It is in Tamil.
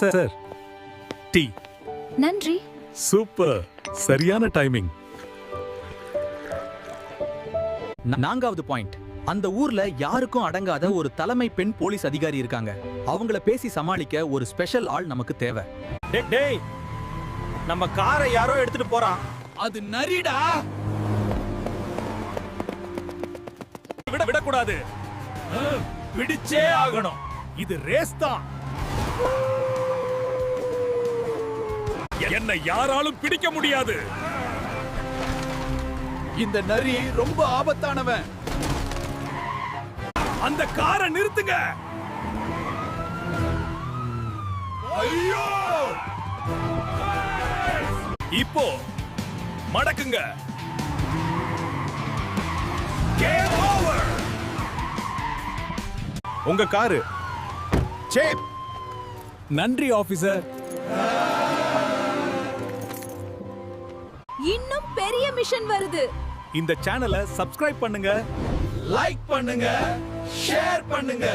Sir tea. நன்றி. சூப்பர், சரியான டைமிங். நான்காவது பாயிண்ட், அந்த ஊர்ல யாருக்கும் அடங்காத ஒரு தலைமை பெண் போலீஸ் அதிகாரி இருக்காங்க. அவங்கள பேசி சமாளிக்க ஒரு ஸ்பெஷல் ஆள் நமக்கு தேவை. டேய், நம்ம காரை யாரோ எடுத்துட்டு போறான். அது நரிடா. விடக்கூடாது, பிடிச்சே ஆகணும். இது ரேஸ் தான். என்னை யாராலும் பிடிக்க முடியாது. இந்த நரி ரொம்ப ஆபத்தானவன். அந்த காரை நிறுத்துங்க. ஐயோ! இப்போ மடக்குங்க. Game over. உங்க காரு. சேப். நன்றி ஆபீசர். இன்னும் பெரிய மிஷன் வருது. இந்த சேனலை சப்ஸ்கிரைப் பண்ணுங்க, லைக் பண்ணுங்க, ஷேர் பண்ணுங்க.